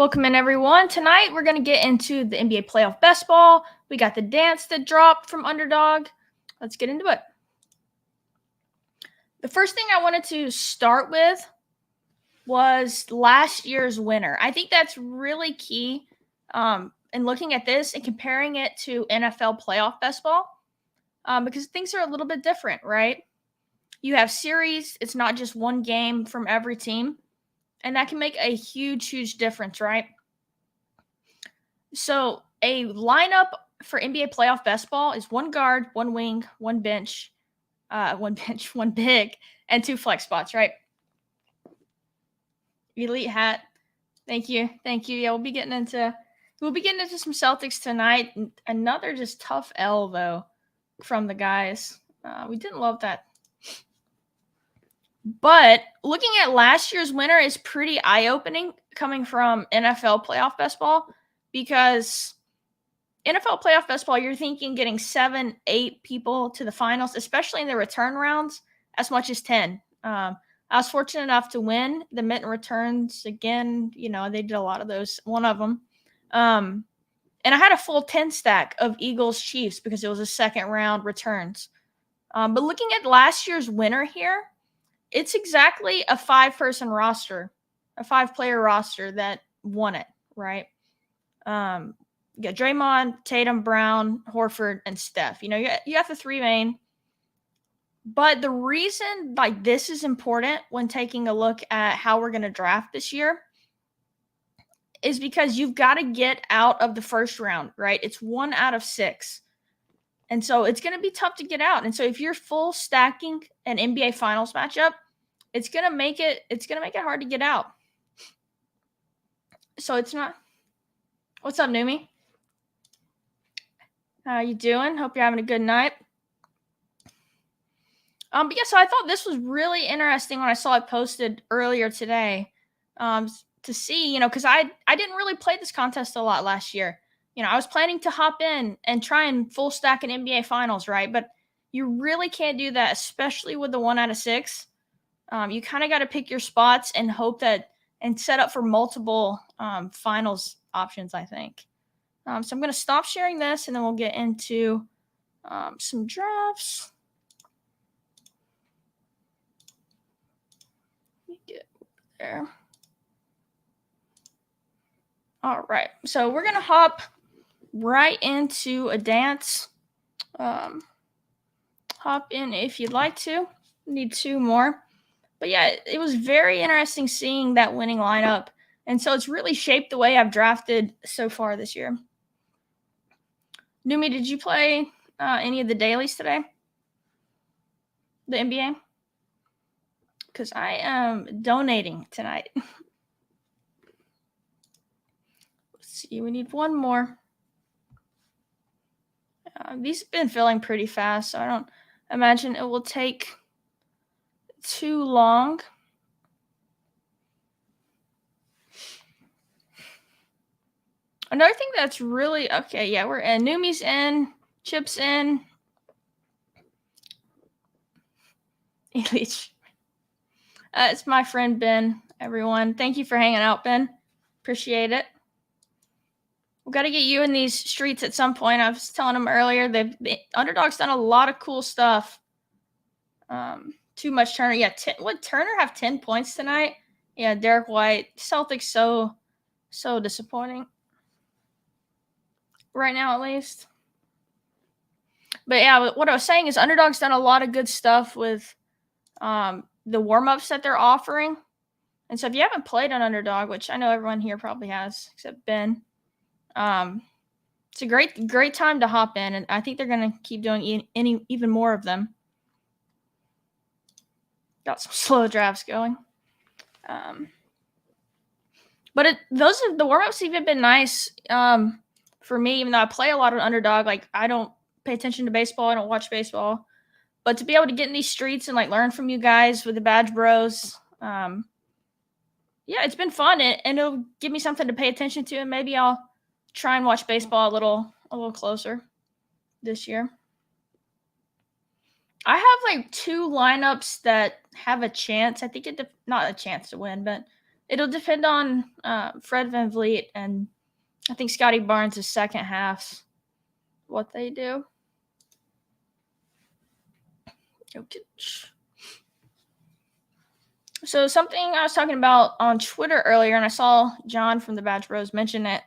Welcome in, everyone. Tonight, we're going to get into the NBA playoff best ball. We got the dance that dropped from Underdog. Let's get into it. The first thing I wanted to start with was last year's winner. I think that's really key in looking at this and comparing it to NFL playoff best ball because things are a little bit different, right? You have series. It's not just one game from every team. And that can make a huge, huge difference, right? So a lineup for NBA playoff best ball is one guard, one wing, one big, and two flex spots, right? Elite hat. Thank you. Yeah, we'll be getting into some Celtics tonight. Another just tough L though from the guys. We didn't love that. But looking at last year's winner is pretty eye-opening coming from NFL playoff best ball because NFL playoff best ball, you're thinking getting 7, 8 people to the finals, especially in the return rounds, as much as 10. I was fortunate enough to win the mitten returns again. You know, they did a lot of those, one of them. And I had a full 10 stack of Eagles Chiefs because it was a second round returns. But looking at last year's winner here, it's exactly a 5-person roster, a 5-player roster that won it, right? You got Draymond, Tatum, Brown, Horford, and Steph. You know, you have the 3 main. But the reason like this is important when taking a look at how we're going to draft this year is because you've got to get out of the first round, right? It's 1 out of 6. And so it's going to be tough to get out. And so if you're full stacking an NBA Finals matchup, it's going to make it hard to get out. So it's not. What's up, Numi? How you doing? Hope you're having a good night. But yeah, so I thought this was really interesting when I saw it posted earlier today. To see, you know, because I didn't really play this contest a lot last year. You know, I was planning to hop in and try and full stack an NBA Finals, right? But you really can't do that, especially with the 1 out of 6. You kind of got to pick your spots and hope that and set up for multiple finals options, I think. So I'm going to stop sharing this and then we'll get into some drafts. Let me get there. All right. So we're going to hop right into a dance. Hop in if you'd like to. Need 2 more. But yeah, it was very interesting seeing that winning lineup. And so it's really shaped the way I've drafted so far this year. Numi, did you play any of the dailies today? The NBA? Because I am donating tonight. Let's see. We need 1 more. These have been filling pretty fast, so I don't imagine it will take too long. Another thing that's really okay, yeah, we're in. Numi's in, Chip's in. Elite. It's my friend Ben, everyone. Thank you for hanging out, Ben. Appreciate it. We've got to get you in these streets at some point. I was telling him earlier, the Underdog's done a lot of cool stuff. Too much Turner. Yeah, would Turner have 10 points tonight? Yeah, Derek White. Celtics so disappointing. Right now, at least. But yeah, what I was saying is Underdog's done a lot of good stuff with the warm-ups that they're offering. And so if you haven't played on Underdog, which I know everyone here probably has, except Ben, it's a great time to hop in, and I think they're going to keep doing even more of them. Got some slow drafts going. But the warm-ups have even been nice for me, even though I play a lot of Underdog. Like, I don't pay attention to baseball. I don't watch baseball. But to be able to get in these streets and, like, learn from you guys with the Badge Bros, yeah, it's been fun. And it'll give me something to pay attention to, and maybe I'll try and watch baseball a little closer this year. I have, like, 2 lineups that have a chance. I think not a chance to win, but It'll depend on Fred VanVleet and I think Scotty Barnes' second half, what they do. Jokic. So something I was talking about on Twitter earlier, and I saw John from the Badge Bros mention it.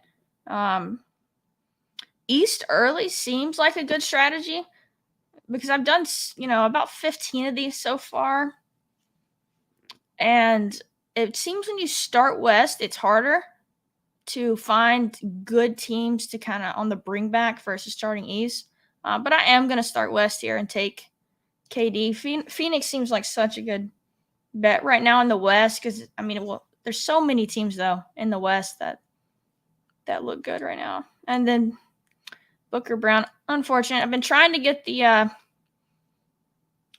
East early seems like a good strategy because I've done, about 15 of these so far. And it seems when you start West, it's harder to find good teams to kind of on the bring back versus starting East. But I am going to start West here and take KD. Phoenix seems like such a good bet right now in the West because, there's so many teams, though, in the West that look good right now. And then Booker Brown, unfortunate. I've been trying to get the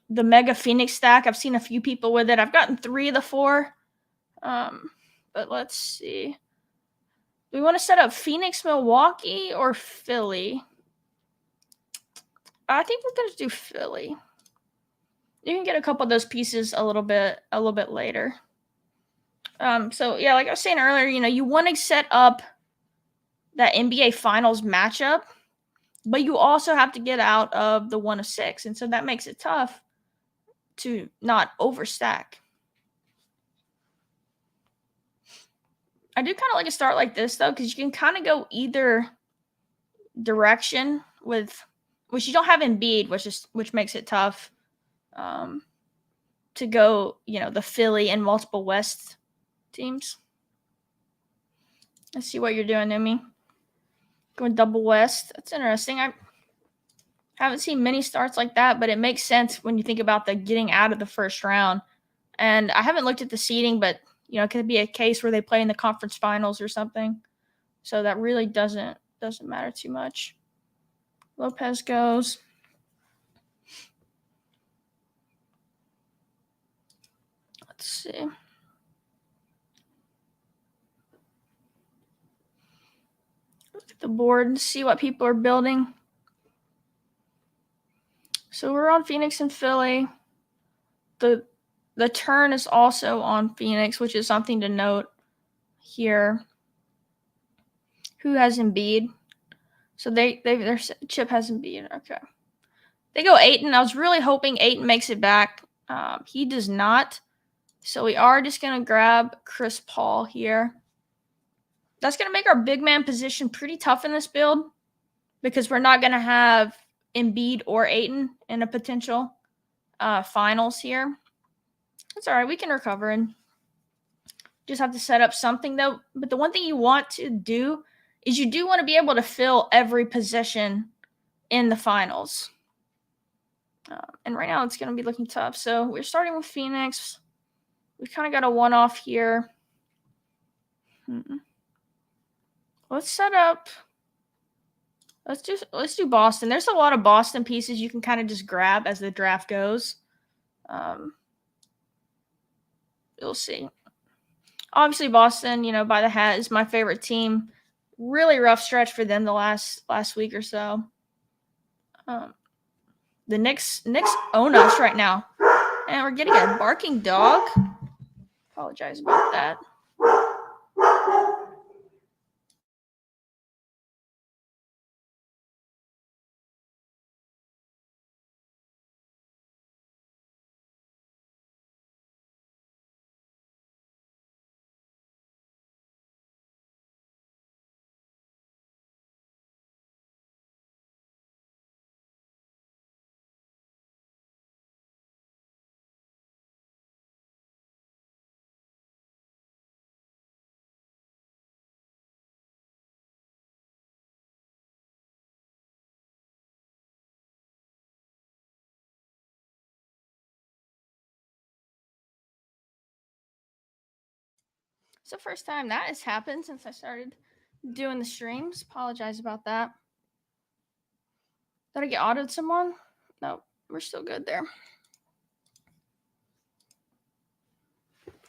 Mega Phoenix stack. I've seen a few people with it. I've gotten 3 of the 4. But let's see. Do we want to set up Phoenix, Milwaukee, or Philly? I think we're going to do Philly. You can get a couple of those pieces a little bit later. So yeah, like I was saying earlier, you want to set up that NBA Finals matchup, but you also have to get out of the 1 of 6, and so that makes it tough to not overstack. I do kind of like a start like this though, because you can kind of go either direction which you don't have Embiid, which makes it tough to go, the Philly and multiple West teams. Let's see what you're doing, Numi. Going double West. That's interesting. I haven't seen many starts like that, but it makes sense when you think about the getting out of the first round. And I haven't looked at the seeding, but it could be a case where they play in the conference finals or something. So that really doesn't matter too much. Lopez goes. Let's see. Look at the board and see what people are building. So we're on Phoenix and Philly. The turn is also on Phoenix, which is something to note here. Who has Embiid? So their Chip has Embiid. Okay. They go Ayton. I was really hoping Ayton makes it back. He does not. So we are just going to grab Chris Paul here. That's going to make our big man position pretty tough in this build because we're not going to have Embiid or Ayton in a potential finals here. That's all right. We can recover and just have to set up something, though. But the one thing you want to do is you do want to be able to fill every position in the finals. And right now it's going to be looking tough. So we're starting with Phoenix. We've kind of got a one-off here. Let's set up. Let's do Boston. There's a lot of Boston pieces you can kind of just grab as the draft goes. You'll see. Obviously, Boston, by the hat, is my favorite team. Really rough stretch for them the last week or so. The Knicks own us right now. And we're getting a barking dog. Apologize about that. It's the first time that has happened since I started doing the streams. Apologize about that. Did I get autoed someone? No, we're still good there.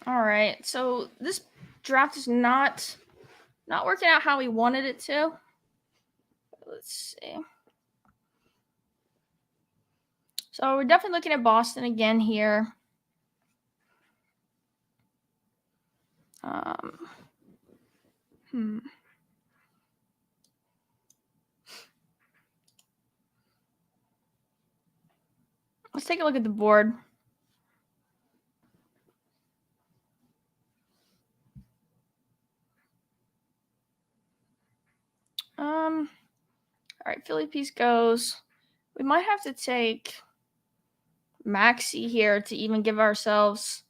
All right, so this draft is not working out how we wanted it to. Let's see. So we're definitely looking at Boston again here. Let's take a look at the board. All right, Philly piece goes. We might have to take Maxi here to even give ourselves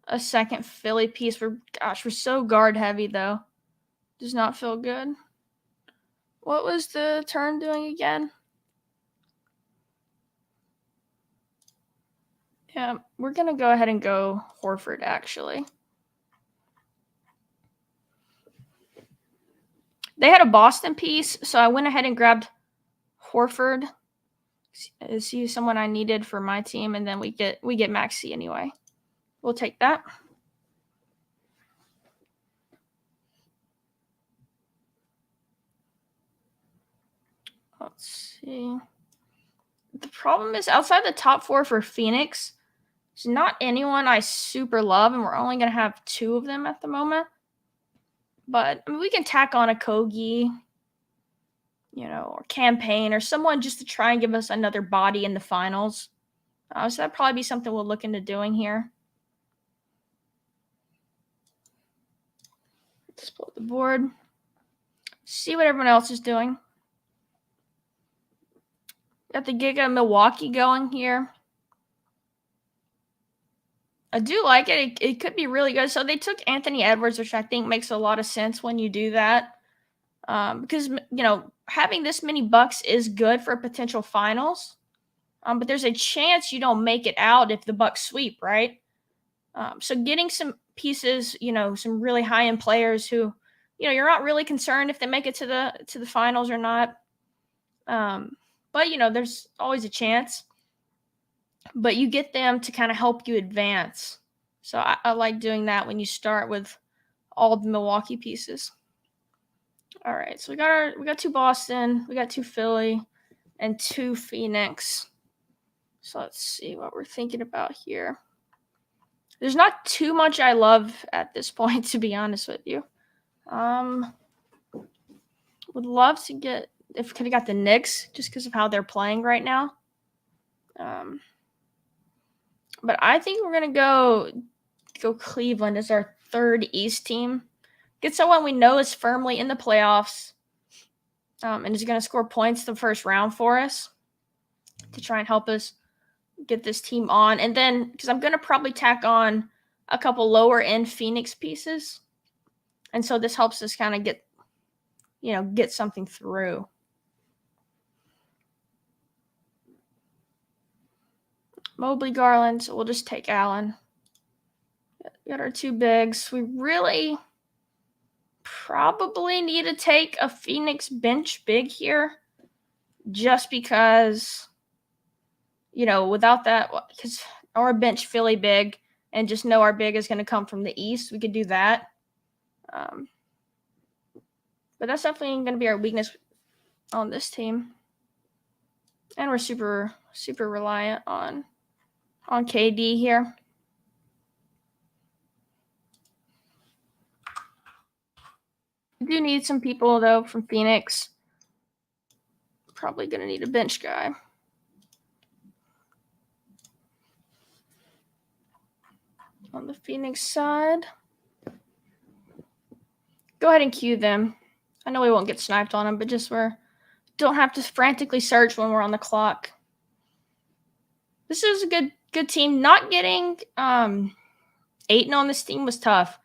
a second Philly piece. We're so guard heavy though. Does not feel good. What was the turn doing again? Yeah, we're gonna go ahead and go Horford actually. They had a Boston piece, so I went ahead and grabbed Horford. Is he someone I needed for my team? And then we get Maxi anyway. We'll take that. Let's see. The problem is outside the top 4 for Phoenix, there's not anyone I super love, and we're only going to have 2 of them at the moment. But I mean, we can tack on a Kogi, or Campaign, or someone just to try and give us another body in the finals. So that'd probably be something we'll look into doing here. Let's pull up the board. See what everyone else is doing. Got the Giga Milwaukee going here. I do like it. It could be really good. So they took Anthony Edwards, which I think makes a lot of sense when you do that. Because, having this many Bucks is good for potential finals. But there's a chance you don't make it out if the Bucks sweep, right? So getting some pieces, some really high-end players who, you're not really concerned if they make it to the finals or not. But, there's always a chance. But you get them to kind of help you advance. So I like doing that when you start with all the Milwaukee pieces. All right, so we got 2 Boston, we got 2 Philly, and 2 Phoenix. So let's see what we're thinking about here. There's not too much I love at this point, to be honest with you. Would love to get, if we could have got the Knicks, just because of how they're playing right now. But I think we're gonna go Cleveland as our 3rd East team. Get someone we know is firmly in the playoffs, and is going to score points the first round for us to try and help us get this team on. And then, because I'm going to probably tack on a couple lower end Phoenix pieces, and so this helps us kind of get something through. Mobley, Garland, so we'll just take Allen. We got our 2 bigs. We really probably need to take a Phoenix bench big here, just because, without that, because our bench Philly big, and just know our big is going to come from the East, we could do that. But that's definitely going to be our weakness on this team, and we're super super reliant on KD here. We do need some people, though, from Phoenix. Probably going to need a bench guy. On the Phoenix side, go ahead and queue them. I know we won't get sniped on them, but just don't have to frantically search when we're on the clock. This is a good team. Not getting Ayton on this team was tough.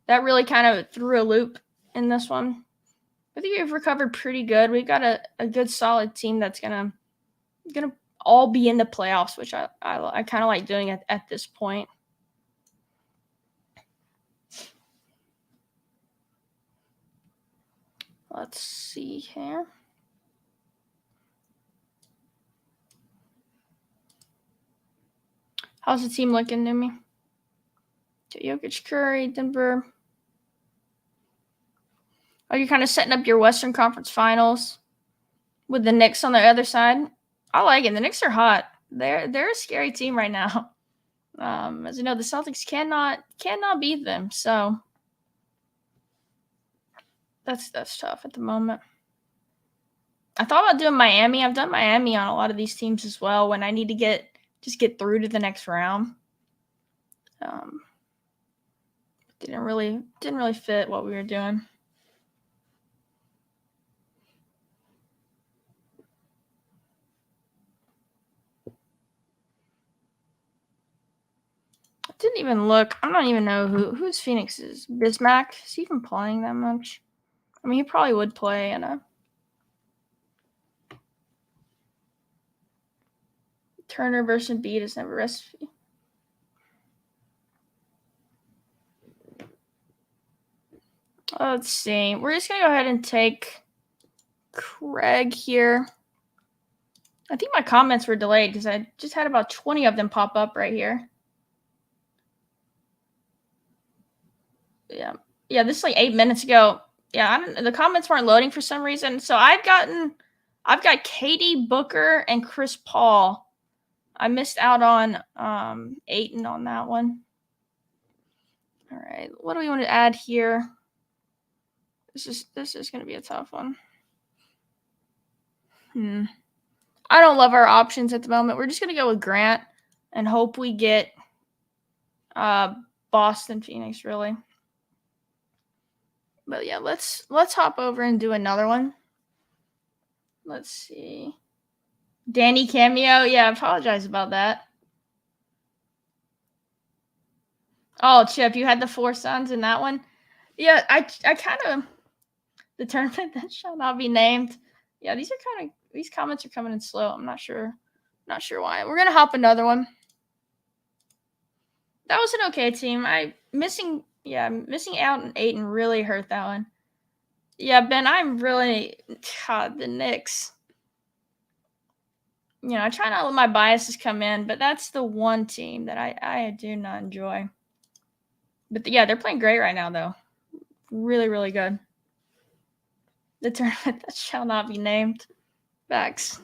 That really kind of threw a loop in this one. I think we've recovered pretty good. We've got a good solid team that's gonna all be in the playoffs, which I kind of like doing at this point. Let's see here. How's the team looking to me? Jokic, Curry, Denver. Oh, you're kind of setting up your Western Conference Finals with the Knicks on the other side. I like it. The Knicks are hot. They're a scary team right now. As you know, the Celtics cannot beat them. So That's tough at the moment. I thought about doing Miami. I've done Miami on a lot of these teams as well when I need to just get through to the next round. Didn't really fit what we were doing. I didn't even look. I don't even know who's Phoenix's. Bismack? Is he even playing that much? I mean, he probably would play in a Turner versus Embiid is never recipe. Let's see. We're just gonna go ahead and take Craig here. I think my comments were delayed because I just had about 20 of them pop up right here. Yeah, this is like 8 minutes ago. Yeah, the comments weren't loading for some reason. So I've got KD, Booker, and Chris Paul. I missed out on Ayton on that one. All right, what do we want to add here? This is going to be a tough one. I don't love our options at the moment. We're just going to go with Grant and hope we get Boston, Phoenix, really. But yeah, let's hop over and do another one. Let's see. Danny cameo. Yeah, I apologize about that. Oh, Chip, you had the 4 sons in that one? Yeah, I kind of the tournament that shall not be named. Yeah, these comments are coming in slow. I'm not sure why. We're gonna hop another one. That was an okay team. Missing out on Ayton really hurt that one. Yeah, Ben, I'm really the Knicks. I try not to let my biases come in, but that's the one team that I do not enjoy. But yeah, they're playing great right now, though. Really, really good. The tournament that shall not be named. Facts.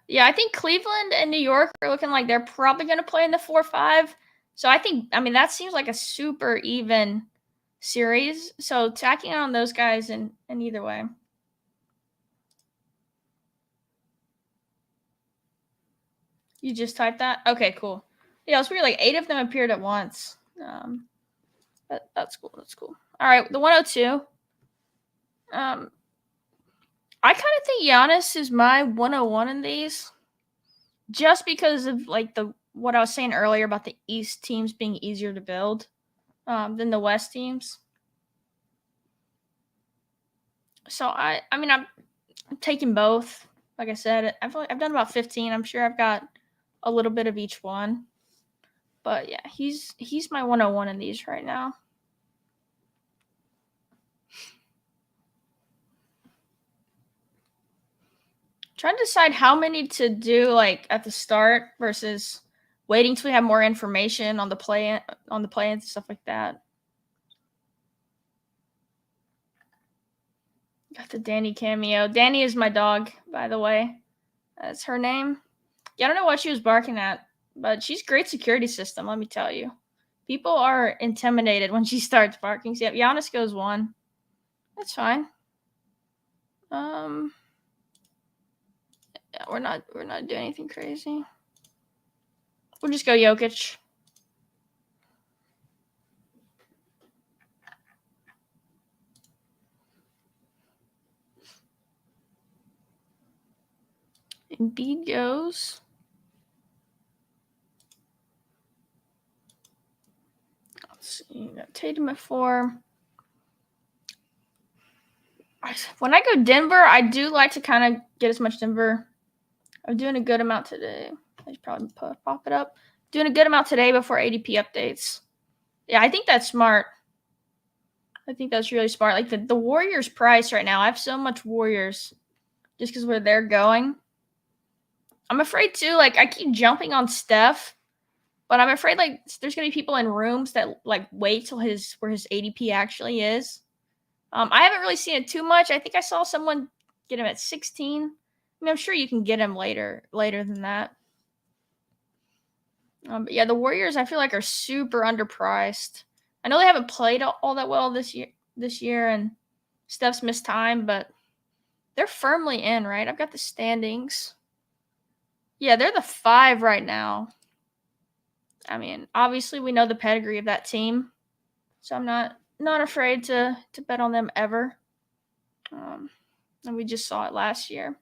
Yeah, I think Cleveland and New York are looking like they're probably going to play in the 4-5. So I mean, that seems like a super even series. So tacking on those guys in either way. You just typed that? Okay, cool. Yeah, it's weird. Like 8 of them appeared at once. That's cool. That's cool. All right, the 102. I kind of think Giannis is my 101 in these, just because of like what I was saying earlier about the East teams being easier to build than the West teams. So I'm taking both. Like I said, I've done about 15. I'm sure I've got a little bit of each one. But yeah, he's my 101 in these right now. Trying to decide how many to do like at the start versus waiting till we have more information on the play and stuff like that. Got the Danny cameo. Danny is my dog, by the way. That's her name. Yeah, I don't know what she was barking at, but she's great security system, let me tell you. People are intimidated when she starts barking. So, yeah, Giannis goes 1. That's fine. Yeah, we're not doing anything crazy. We'll just go Jokic. Embiid goes. Let's see. Got Tatum at 4. When I go Denver, I do like to kind of get as much Denver. I'm doing a good amount today. I should probably pop it up. Doing a good amount today before ADP updates. Yeah, I think that's smart. I think that's really smart. Like the Warriors price right now, I have so much Warriors just because where they're going. I'm afraid too, like I keep jumping on Steph, but I'm afraid like there's gonna be people in rooms that like wait till where his ADP actually is. I haven't really seen it too much. I think I saw someone get him at 16. I mean, I'm sure you can get him later than that. But yeah, the Warriors I feel like are super underpriced. I know they haven't played all that well this year, and Steph's missed time, but they're firmly in, right? I've got the standings. Yeah, they're the 5 right now. I mean, obviously we know the pedigree of that team, so I'm not afraid to bet on them ever. And we just saw it last year.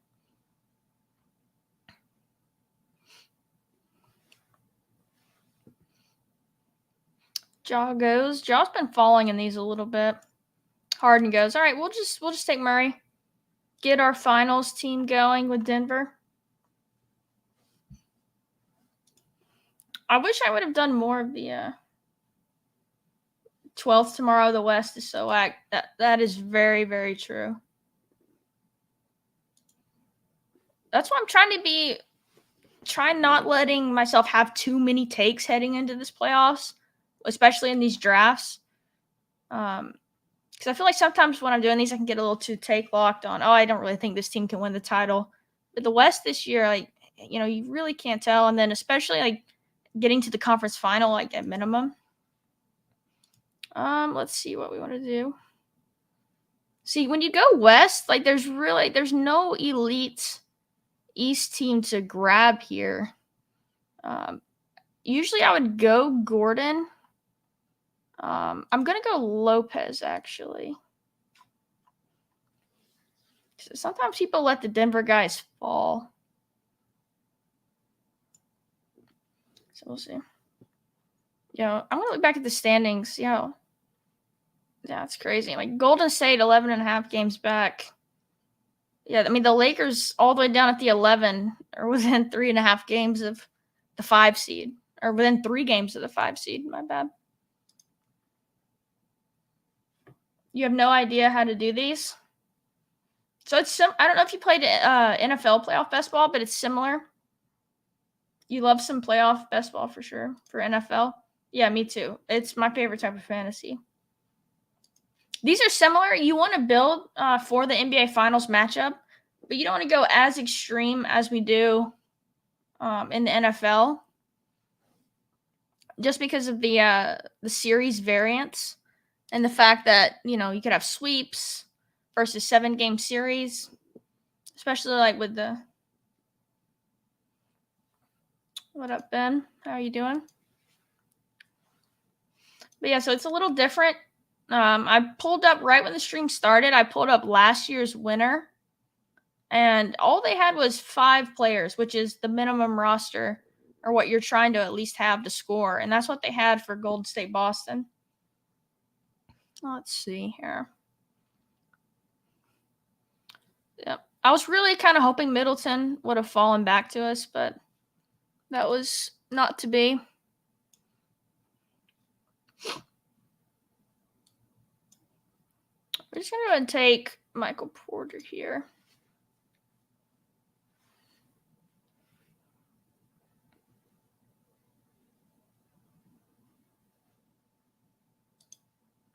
Jaw's been falling in these a little bit. Harden goes. All right, we'll just take Murray. Get our finals team going with Denver. I wish I would have done more of the 12th tomorrow. The West is so whack. That is very, very true. That's why I'm trying not letting myself have too many takes heading into this playoffs, especially in these drafts. Because I feel like sometimes when I'm doing these, I can get a little too take locked on, I don't really think this team can win the title. But the West this year, like, you really can't tell. And then especially like getting to the conference final, like at minimum. Let's see what we want to do. See, when you go West, like there's no elite East team to grab here. Usually I would go Gordon. I'm gonna go Lopez actually. So sometimes people let the Denver guys fall. So we'll see. I'm gonna look back at the standings. Yeah, it's crazy. Like Golden State 11.5 games back. Yeah, I mean the Lakers all the way down at the 11 are within 3.5 games of the 5 seed, or within 3 games of the 5 seed. My bad. You have no idea how to do these. So it's I don't know if you played NFL playoff best ball, but it's similar. You love some playoff best ball for sure for NFL. Yeah, me too. It's my favorite type of fantasy. These are similar. You want to build for the NBA Finals matchup, but you don't want to go as extreme as we do in the NFL, just because of the series variance and the fact that you could have sweeps versus 7-game series, especially like with the. What up, Ben? How are you doing? But yeah, so it's a little different. I pulled up right when the stream started. I pulled up last year's winner, and all they had was 5 players, which is the minimum roster, or what you're trying to at least have to score, and that's what they had for Golden State Boston. Let's see here. Yep. I was really kind of hoping Middleton would have fallen back to us, but that was not to be. We're just going to go ahead and take Michael Porter here.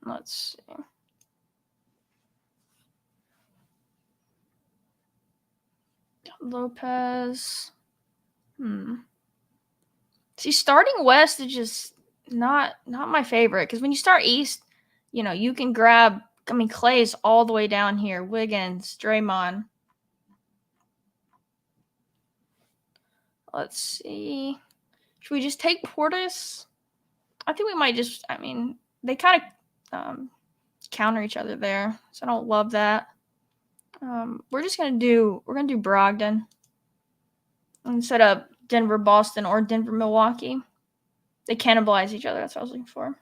Let's see. Lopez. See, starting West is just not my favorite, because when you start East, you can grab. I mean, Clay's all the way down here. Wiggins, Draymond. Let's see. Should we just take Portis? I think we might just. I mean, they kind of counter each other there, so I don't love that. We're gonna do Brogdon instead of Denver, Boston, or Denver, Milwaukee. They cannibalize each other. That's what I was looking for.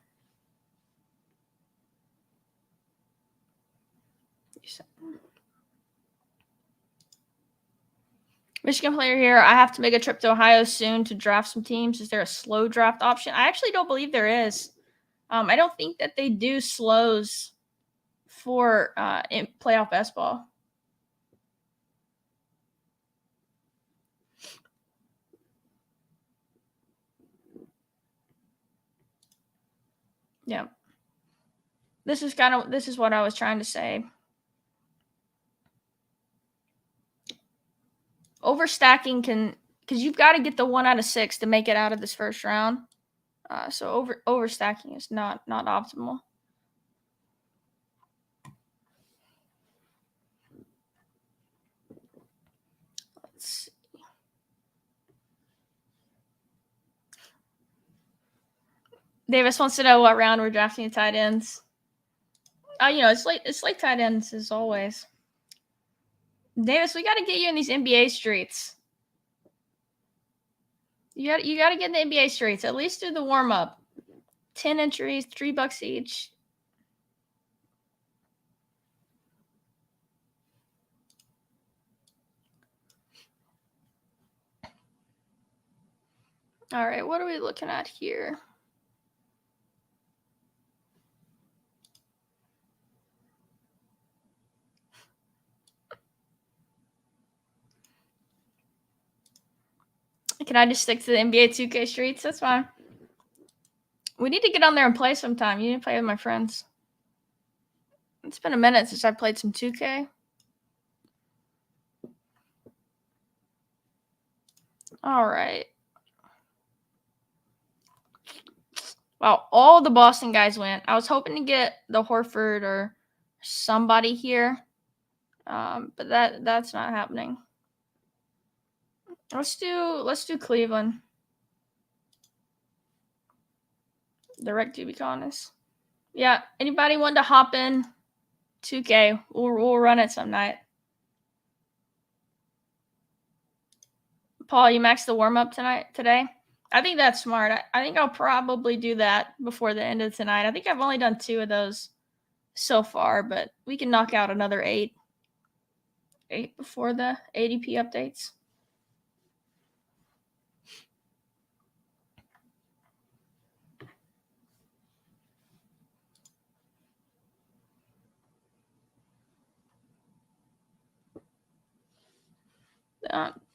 Michigan player here. I have to make a trip to Ohio soon to draft some teams. Is there a slow draft option? I actually don't believe there is. I don't think that they do slows for in playoff basketball. Yeah. This is what I was trying to say. Overstacking can because you've got to get the 1 out of 6 to make it out of this first round. So overstacking is not optimal. Let's see. Davis wants to know what round we're drafting the tight ends. It's like tight ends as always. Davis, we got to get you in these NBA streets. You got to get in the NBA streets. At least do the warm up. 10 entries, $3 each. All right, what are we looking at here? Can I just stick to the NBA 2K streets? That's fine. We need to get on there and play sometime. You need to play with my friends. It's been a minute since I played some 2K. All right. Wow, all the Boston guys went. I was hoping to get the Horford or somebody here, but that's not happening. Let's do Cleveland. Direct to be honest. Yeah, anybody want to hop in? 2K. We'll run it some night. Paul, you maxed the warm up today? I think that's smart. I think I'll probably do that before the end of tonight. I think I've only done 2 of those so far, but we can knock out another 8 before the ADP updates.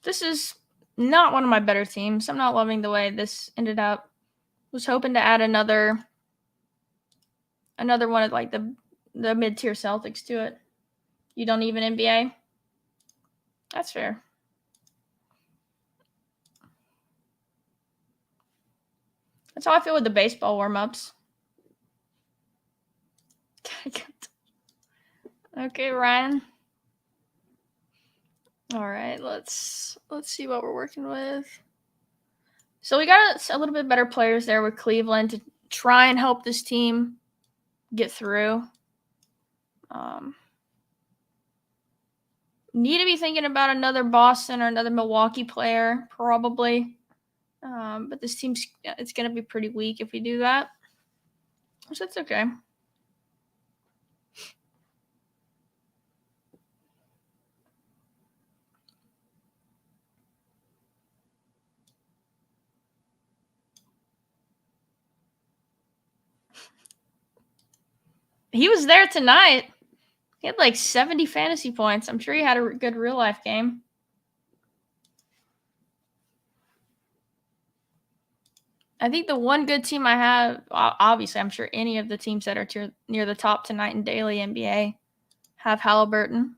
This is not one of my better teams. I'm not loving the way this ended up. Was hoping to add another one of like the mid-tier Celtics to it. You don't even NBA? That's fair. That's how I feel with the baseball warm-ups. Okay, Ryan. All right, let's see what we're working with. So we got a little bit better players there with Cleveland to try and help this team get through. Need to be thinking about another Boston or another Milwaukee player, probably. But this team's it's going to be pretty weak if we do that. So that's okay. He was there tonight. He had like 70 fantasy points. I'm sure he had a good real life game. I think the one good team I have, obviously, I'm sure any of the teams that are near the top tonight in daily NBA have Halliburton.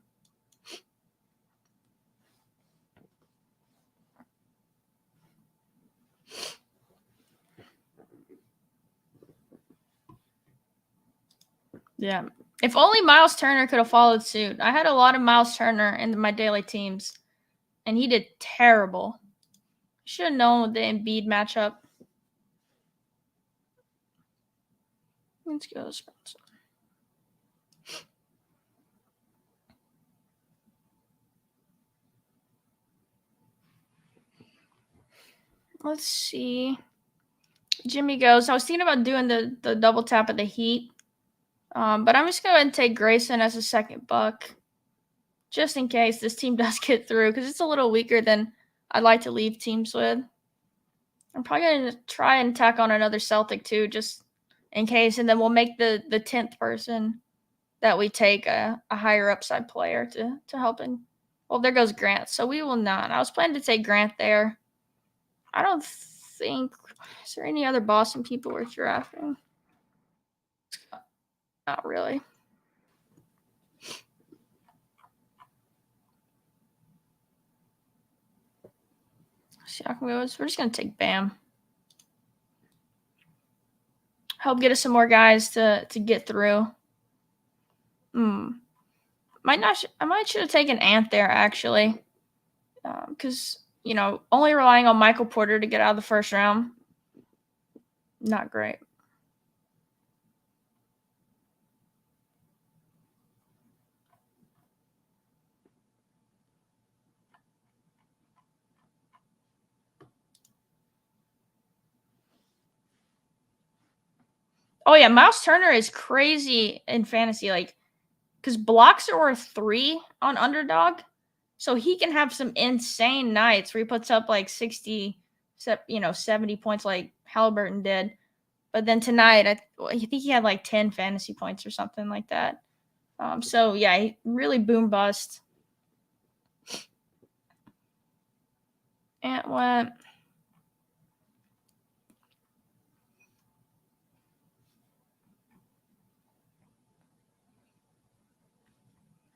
Yeah. If only Miles Turner could have followed suit. I had a lot of Miles Turner in my daily teams, and he did terrible. Should have known with the Embiid matchup. Let's go, Spencer. Let's see. Jimmy goes. I was thinking about doing the double tap of the Heat, but I'm just going to take Grayson as a second buck, just in case this team does get through, because it's a little weaker than I'd like to leave teams with. I'm probably going to try and tack on another Celtic too, just in case, and then we'll make the 10th person that we take a higher upside player to help in. Well, there goes Grant. So we will not. I was planning to take Grant there. I don't think. Is there any other Boston people worth drafting? Not really. Siakam goes. We're just gonna take Bam. Help get us some more guys to get through. I might should have taken Ant there actually, because only relying on Michael Porter to get out of the first round, not great. Oh yeah, Miles Turner is crazy in fantasy, like, because blocks are worth 3 on Underdog, so he can have some insane nights where he puts up like 60, 70 points like Halliburton did. But then tonight, I think he had like 10 fantasy points or something like that. So yeah, he really boom bust. Ant went.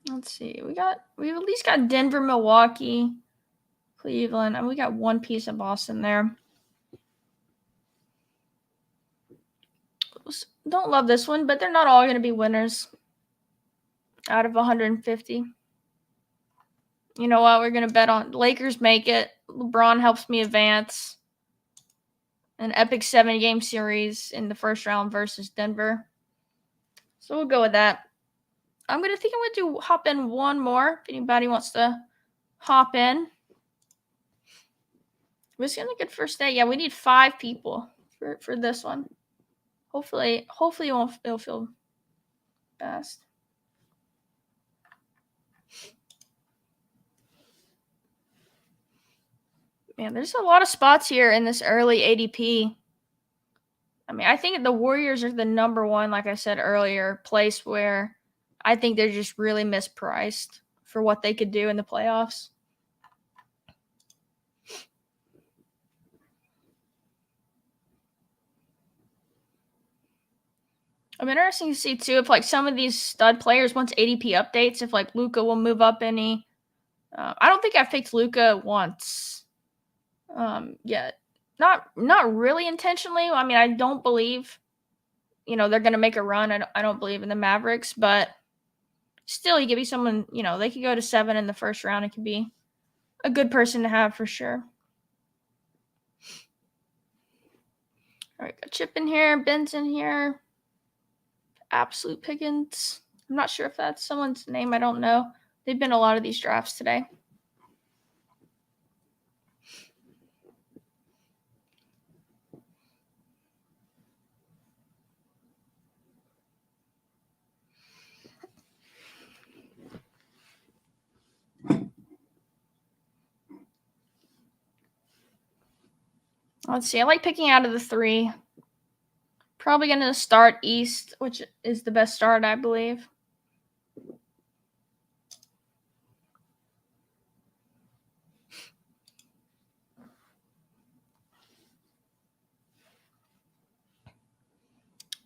Let's see. We've at least got Denver, Milwaukee, Cleveland, and we got one piece of Boston there. Don't love this one, but they're not all going to be winners out of 150. You know what? We're going to bet on Lakers make it. LeBron helps me advance. An epic 7-game series in the first round versus Denver. So we'll go with that. I'm going to hop in one more if anybody wants to hop in. Was going to get first day. Yeah, we need 5 people for this one. Hopefully it'll feel fast. Man, there's a lot of spots here in this early ADP. I mean, I think the Warriors are the number one, like I said earlier, place where I think they're just really mispriced for what they could do in the playoffs. I'm interested to see too if like some of these stud players, once ADP updates, if like Luka will move up any. I don't think I've picked Luka once yet. Not really intentionally. I mean, I don't believe they're going to make a run. I don't believe in the Mavericks, but still, you could be someone, they could go to 7 in the first round. It could be a good person to have for sure. All right, got Chip in here, Ben's in here. Absolute Pickens. I'm not sure if that's someone's name. I don't know. They've been a lot of these drafts today. Let's see. I like picking out of the 3. Probably going to start East, which is the best start, I believe.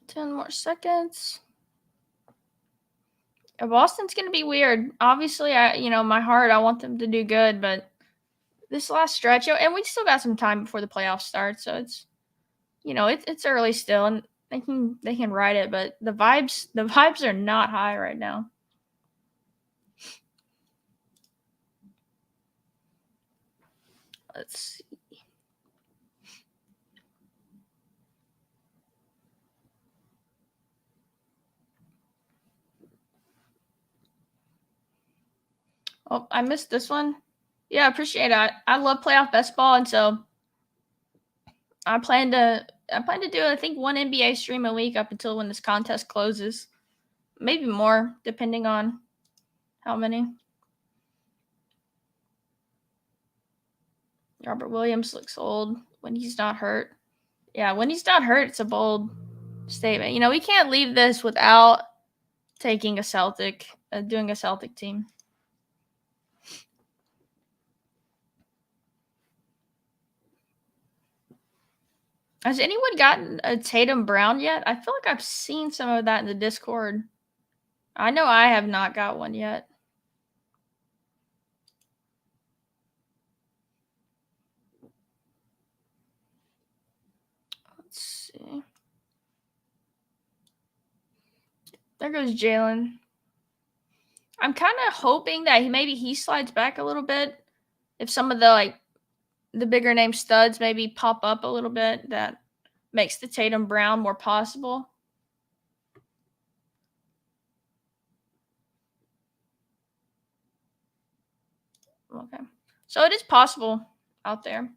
Ten more seconds. Boston's going to be weird. Obviously, my heart, I want them to do good, but this last stretch, and we still got some time before the playoffs start, so it's, it's early still, and they can ride it, but the vibes are not high right now. Let's see. Oh, I missed this one. Yeah, appreciate it. I love playoff best ball, and so I plan to do I think one NBA stream a week up until when this contest closes. Maybe more, depending on how many. Robert Williams looks old when he's not hurt. Yeah, when he's not hurt, it's a bold statement. We can't leave this without taking a Celtic, doing a Celtic team. Has anyone gotten a Tatum Brown yet? I feel like I've seen some of that in the Discord. I know I have not got one yet. Let's see. There goes Jalen. I'm kind of hoping that maybe he slides back a little bit. If some of the bigger name studs maybe pop up a little bit, that makes the Tatum Brown more possible. Okay. So it is possible out there.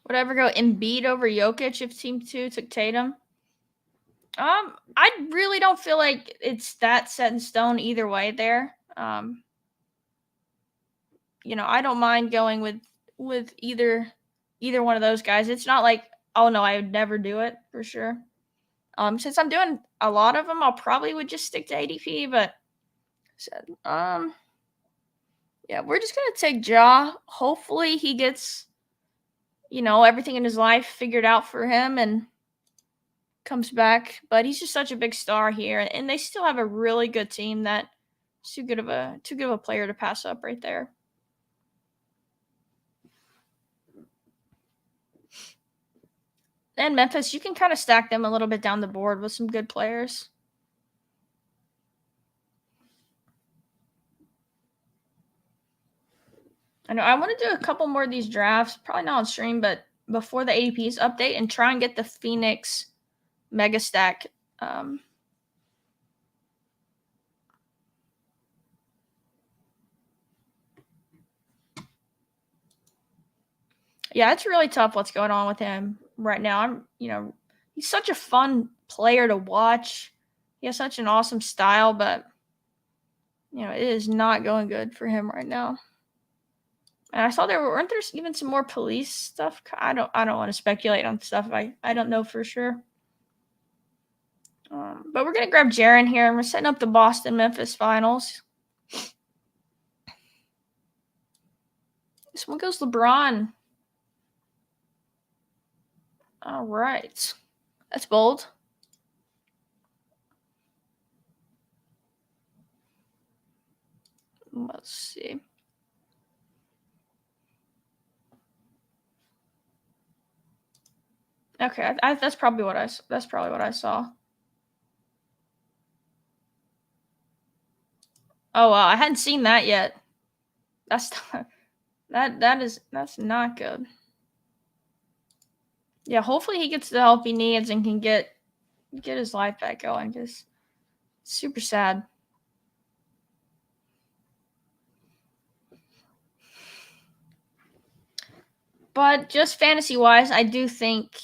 Would I ever go Embiid over Jokic if Team 2 took Tatum? I really don't feel like it's that set in stone either way there. I don't mind going with either one of those guys. It's not like, oh no, I would never do it for sure. Since I'm doing a lot of them, I'll probably would just stick to ADP, but yeah, we're just gonna take Ja. Hopefully he gets everything in his life figured out for him and comes back. But he's just such a big star here, and they still have a really good team that's too good of a player to pass up right there. And Memphis, you can kind of stack them a little bit down the board with some good players. I know I want to do a couple more of these drafts, probably not on stream, but before the ADPs update, and try and get the Phoenix Mega Stack. Yeah, it's really tough what's going on with him right now. He's such a fun player to watch. He has such an awesome style, but it is not going good for him right now. And I saw weren't there even some more police stuff. I don't want to speculate on stuff I don't know for sure. But we're gonna grab Jaren here, and we're setting up the Boston Memphis finals. This one goes LeBron. All right, that's bold. Let's see. Okay, that's probably what I saw. Oh wow, I hadn't seen that yet. That's that's not good. Yeah, hopefully he gets the help he needs and can get his life back going. Just super sad. But just fantasy wise, I do think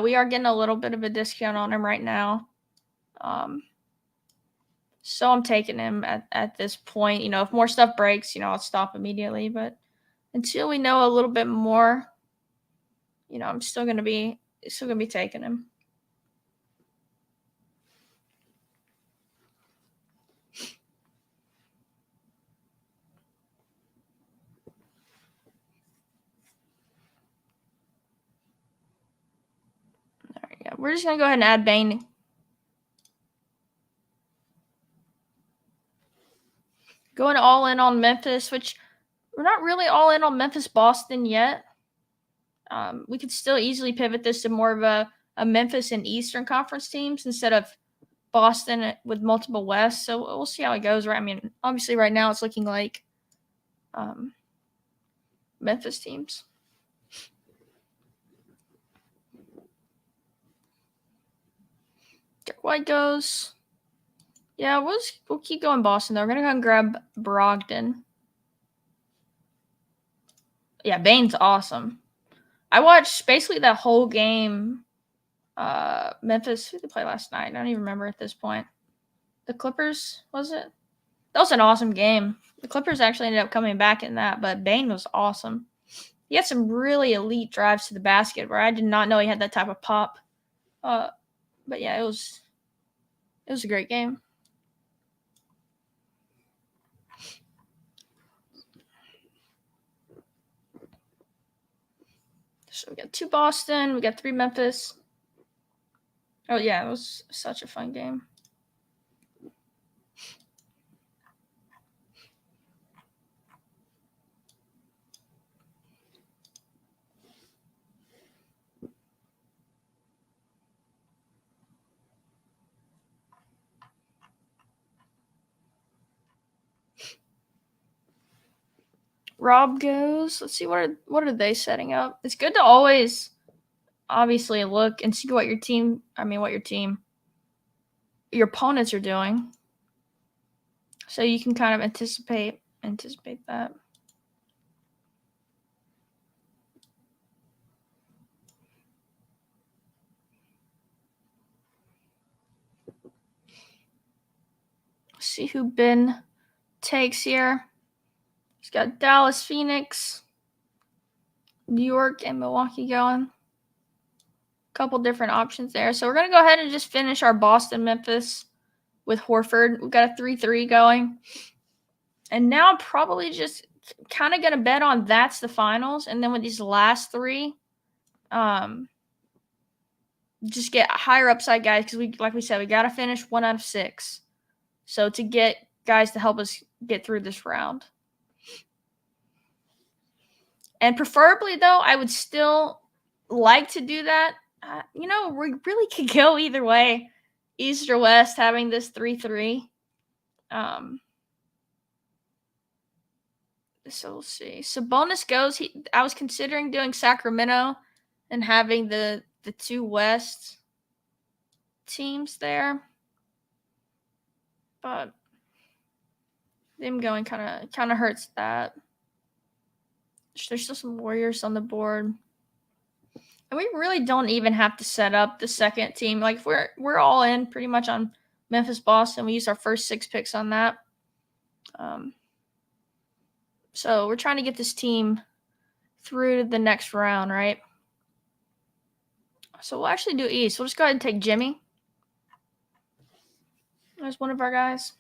we are getting a little bit of a discount on him right now. So I'm taking him at this point. If more stuff breaks, I'll stop immediately. But until we know a little bit more, I'm still gonna be taking him. All right, yeah, we're just gonna go ahead and add Bane. Going all in on Memphis, which we're not really all in on Memphis Boston yet. We could still easily pivot this to more of a Memphis and Eastern Conference teams instead of Boston with multiple West. So we'll see how it goes. Right? I mean, obviously, right now it's looking like Memphis teams. Dirk White goes. Yeah, we'll keep going Boston, though. We're going to go and grab Brogdon. Yeah, Bane's awesome. I watched basically that whole game. Memphis, who did they play last night? I don't even remember at this point. The Clippers, was it? That was an awesome game. The Clippers actually ended up coming back in that, but Bane was awesome. He had some really elite drives to the basket where I did not know he had that type of pop. But yeah, it was a great game. So we got 2 Boston, we got 3 Memphis. Oh yeah, it was such a fun game. Rob goes. Let's see what are they setting up. It's good to always obviously look and see what your opponents are doing, so you can kind of anticipate that. Let's see who Ben takes here. He's got Dallas, Phoenix, New York, and Milwaukee going. Couple different options there. So we're going to go ahead and just finish our Boston, Memphis with Horford. We've got a 3-3 going. And now I'm probably just kind of going to bet on that's the finals. And then with these last three, just get higher upside guys because like we said, we got to finish 1 out of 6. So to get guys to help us get through this round. And preferably, though, I would still like to do that. We really could go either way, East or West, having this 3-3. So we'll see. Sabonis goes. I was considering doing Sacramento and having the 2 West teams there, but them going kind of hurts that. There's still some Warriors on the board. And we really don't even have to set up the second team. Like if we're all in pretty much on Memphis, Boston. We used our first 6 picks on that. So we're trying to get this team through to the next round, right? So we'll actually do East. We'll just go ahead and take Jimmy as one of our guys.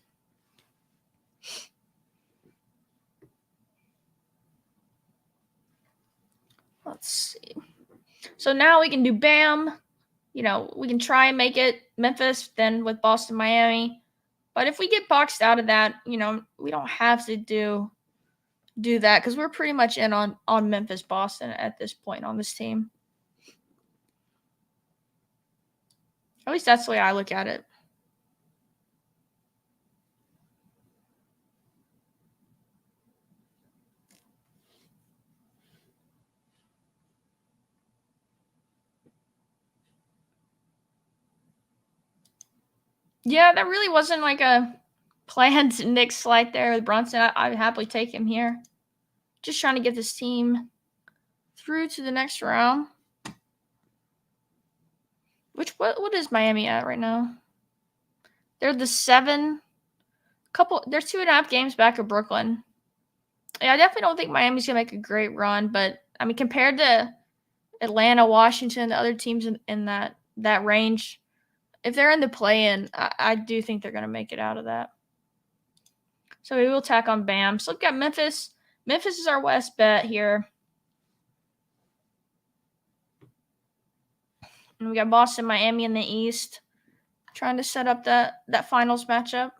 Let's see. So now we can do Bam. We can try and make it Memphis, then with Boston, Miami. But if we get boxed out of that, we don't have to do that because we're pretty much in on Memphis, Boston at this point on this team. At least that's the way I look at it. Yeah, that really wasn't like a planned Knicks slide there with Brunson. I'd happily take him here. Just trying to get this team through to the next round. What is Miami at right now? They're the 7. They're 2.5 games back of Brooklyn. Yeah, I definitely don't think Miami's gonna make a great run, but I mean compared to Atlanta, Washington, the other teams in that range, if they're in the play-in, I do think they're gonna make it out of that. So we will tack on Bam. So we've got Memphis. Memphis is our West bet here. And we got Boston, Miami in the East. Trying to set up that finals matchup.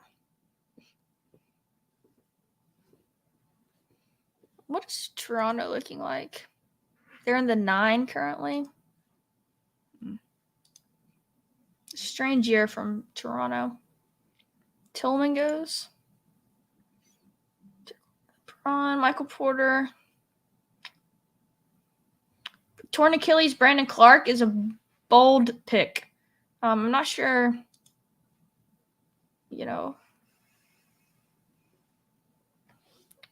What is Toronto looking like? They're in the 9 currently. Strange year from Toronto. Tillman goes. Michael Porter. Torn Achilles, Brandon Clark is a bold pick. I'm not sure,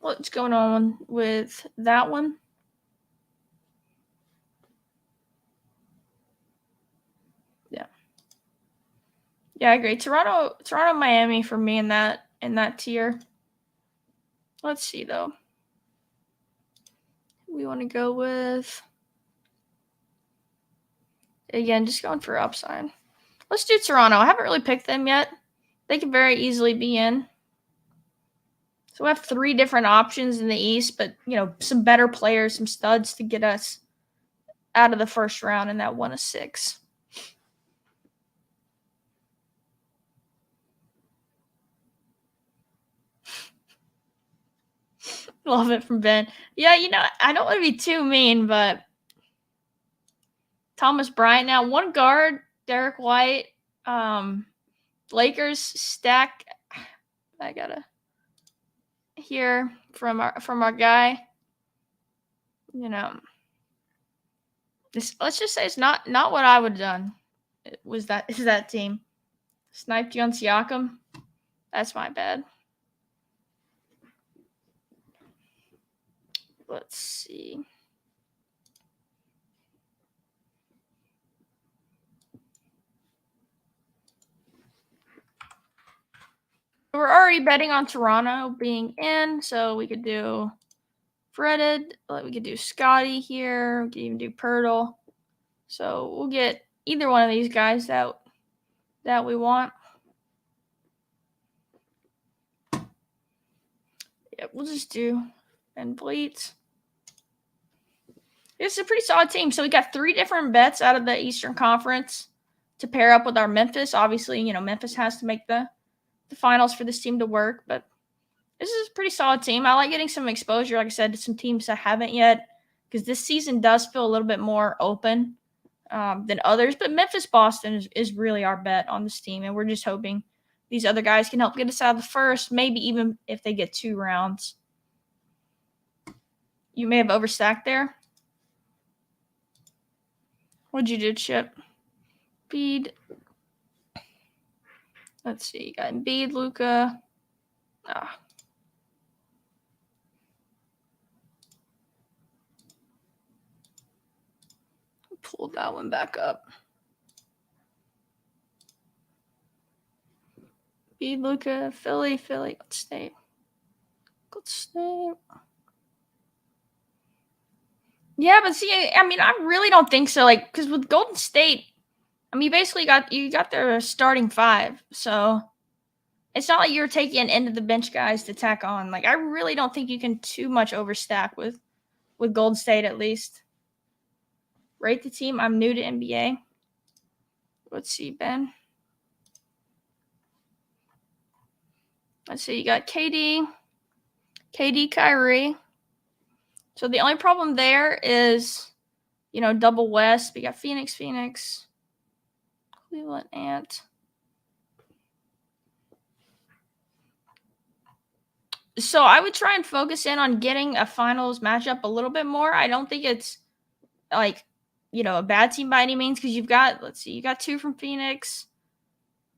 what's going on with that one. Yeah, I agree. Toronto, Miami for me in that tier. Let's see though. We want to go with, again, just going for upside. Let's do Toronto. I haven't really picked them yet. They could very easily be in. So we have 3 different options in the East, but some better players, some studs to get us out of the first round in that 1 of 6. Love it from Ben. Yeah, I don't want to be too mean, but Thomas Bryant now, 1 guard, Derek White, Lakers stack. I gotta hear from our guy. you know, let's just say it's not what I would have done. It was that team sniped you on Siakam? That's my bad. Let's see. We're already betting on Toronto being in, so we could do Fretted. We could do Scotty here. We could even do Pirtle. So we'll get either one of these guys that we want. Yeah, we'll just do Ben Bleets. It's a pretty solid team. So we got 3 different bets out of the Eastern Conference to pair up with our Memphis. Obviously, Memphis has to make the finals for this team to work, but this is a pretty solid team. I like getting some exposure, like I said, to some teams that haven't yet, because this season does feel a little bit more open than others. But Memphis Boston is really our bet on this team, and we're just hoping these other guys can help get us out of the first, maybe even if they get 2 rounds. You may have overstacked there. What'd you do, Chip? Embiid. Let's see. You got Embiid, Luka. Pull that one back up. Embiid, Luka, Philly, Golden State. Yeah, but see, I mean, I really don't think so. Like, because with Golden State, I mean, you got their starting 5, so it's not like you're taking end of the bench guys to tack on. Like, I really don't think you can too much overstack with Golden State, at least. Rate the team. I'm new to NBA. Let's see, Ben. Let's see. You got KD, Kyrie. So the only problem there is, double West. We got Phoenix, Cleveland, Ant. So I would try and focus in on getting a finals matchup a little bit more. I don't think it's like, a bad team by any means, because you got 2 from Phoenix.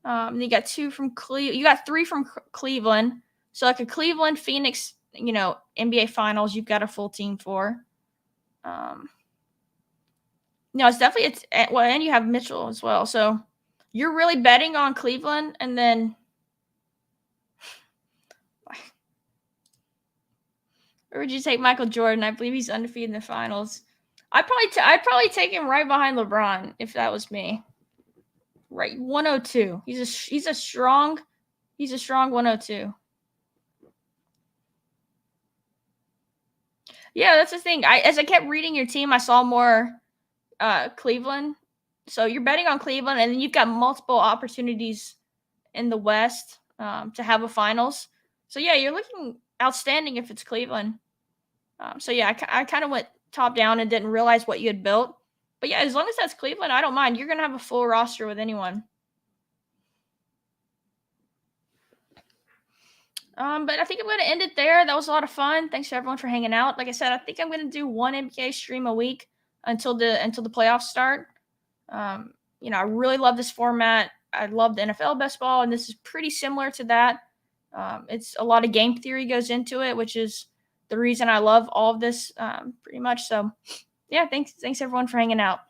You got 2 from Cleveland. You got 3 from Cleveland. So like a Cleveland, Phoenix, NBA finals, you've got a full team for. No, it's definitely and you have Mitchell as well. So you're really betting on Cleveland, and then or would you take Michael Jordan? I believe he's undefeated in the finals. I'd probably take him right behind LeBron if that was me. Right, 102. He's a strong 102. Yeah, that's the thing. As I kept reading your team, I saw more Cleveland. So you're betting on Cleveland, and then you've got multiple opportunities in the West to have a finals. So yeah, you're looking outstanding if it's Cleveland. So yeah, I kind of went top down and didn't realize what you had built. But yeah, as long as that's Cleveland, I don't mind. You're gonna have a full roster with anyone. But I think I'm gonna end it there. That was a lot of fun. Thanks to everyone for hanging out. Like I said, I think I'm gonna do one NBA stream a week until the playoffs start. I really love this format. I love the NFL best ball, and this is pretty similar to that. It's a lot of game theory goes into it, which is the reason I love all of this pretty much. So, yeah, thanks everyone for hanging out.